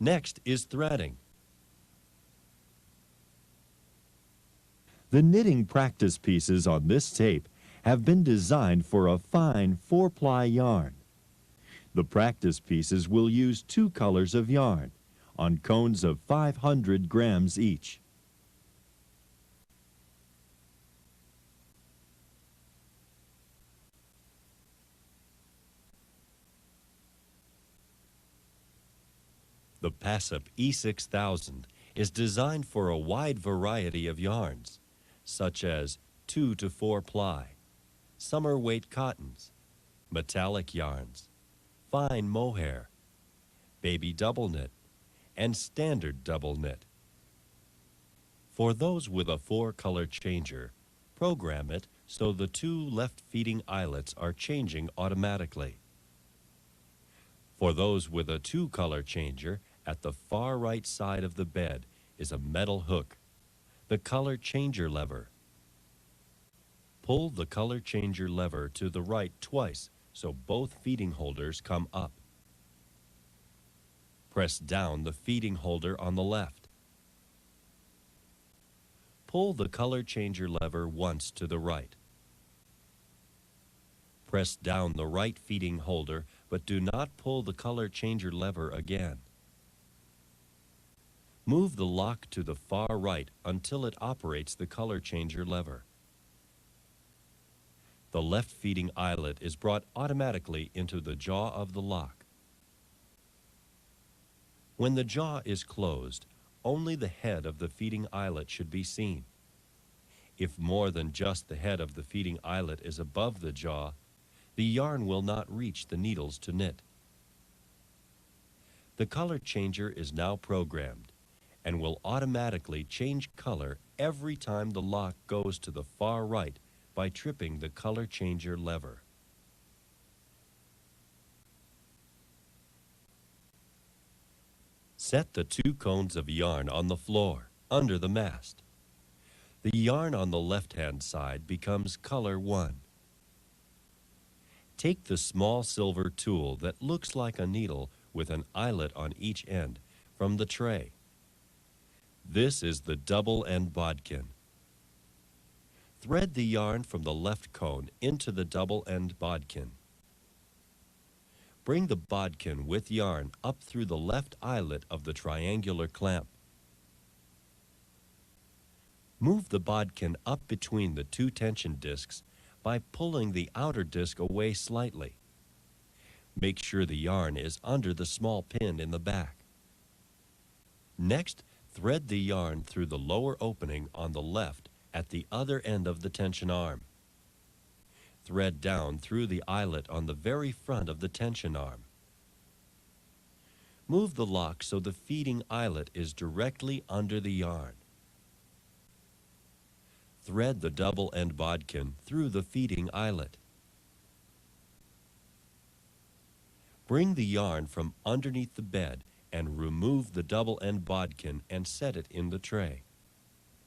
Next is threading. The knitting practice pieces on this tape have been designed for a fine 4-ply yarn. The practice pieces will use 2 colors of yarn on cones of 500 grams each. The Passap E6000 is designed for a wide variety of yarns, such as 2 to 4 ply, summer weight cottons, metallic yarns, fine mohair, baby double knit, and standard double knit. For those with a 4-color changer, program it so the 2 left feeding eyelets are changing automatically. For those with a 2-color changer, at the far right side of the bed is a metal hook, the color changer lever. Pull the color changer lever to the right twice so both feeding holders come up. Press down the feeding holder on the left. Pull the color changer lever once to the right. Press down the right feeding holder, but do not pull the color changer lever again. Move the lock to the far right until it operates the color changer lever. The left feeding eyelet is brought automatically into the jaw of the lock. When the jaw is closed, only the head of the feeding eyelet should be seen. If more than just the head of the feeding eyelet is above the jaw, the yarn will not reach the needles to knit. The color changer is now programmed and will automatically change color every time the lock goes to the far right by tripping the color changer lever. Set the 2 cones of yarn on the floor, under the mast. The yarn on the left-hand side becomes color 1. Take the small silver tool that looks like a needle with an eyelet on each end from the tray. This is the double end bodkin. Thread the yarn from the left cone into the double end bodkin. Bring the bodkin with yarn up through the left eyelet of the triangular clamp. Move the bodkin up between the 2 tension discs by pulling the outer disc away slightly. Make sure the yarn is under the small pin in the back. Next, thread the yarn through the lower opening on the left at the other end of the tension arm. Thread down through the eyelet on the very front of the tension arm. Move the lock so the feeding eyelet is directly under the yarn. Thread the double end bodkin through the feeding eyelet. Bring the yarn from underneath the bed and remove the double end bodkin and set it in the tray.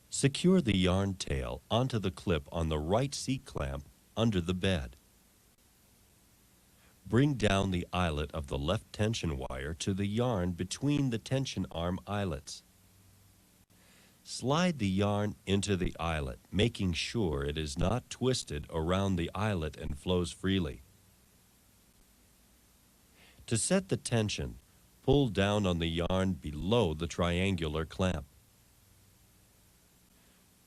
Secure the yarn tail onto the clip on the right C-clamp under the bed. Bring down the eyelet of the left tension wire to the yarn between the tension arm eyelets. Slide the yarn into the eyelet, making sure it is not twisted around the eyelet and flows freely. To set the tension, pull down on the yarn below the triangular clamp.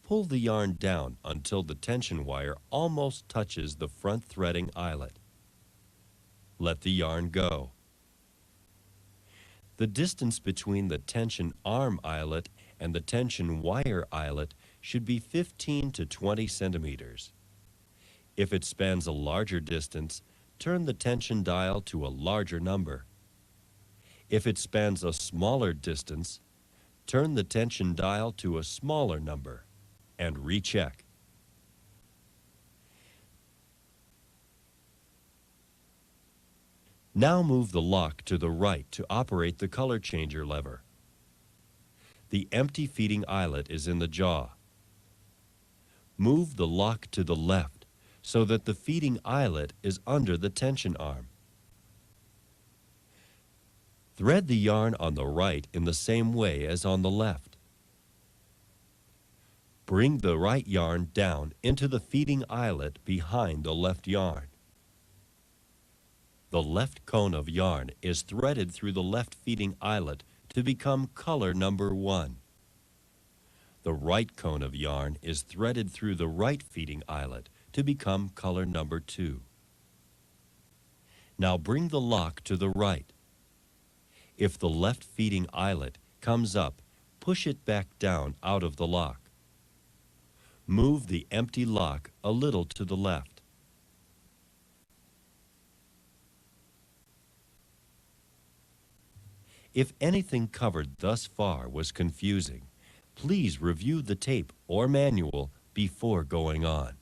Pull the yarn down until the tension wire almost touches the front threading eyelet. Let the yarn go. The distance between the tension arm eyelet and the tension wire eyelet should be 15 to 20 centimeters. If it spans a larger distance, turn the tension dial to a larger number. If it spans a smaller distance, turn the tension dial to a smaller number and recheck. Now move the lock to the right to operate the color changer lever. The empty feeding eyelet is in the jaw. Move the lock to the left so that the feeding eyelet is under the tension arm. Thread the yarn on the right in the same way as on the left. Bring the right yarn down into the feeding eyelet behind the left yarn. The left cone of yarn is threaded through the left feeding eyelet to become color number 1. The right cone of yarn is threaded through the right feeding eyelet to become color number 2. Now bring the lock to the right. If the left feeding eyelet comes up, push it back down out of the lock. Move the empty lock a little to the left. If anything covered thus far was confusing, please review the tape or manual before going on.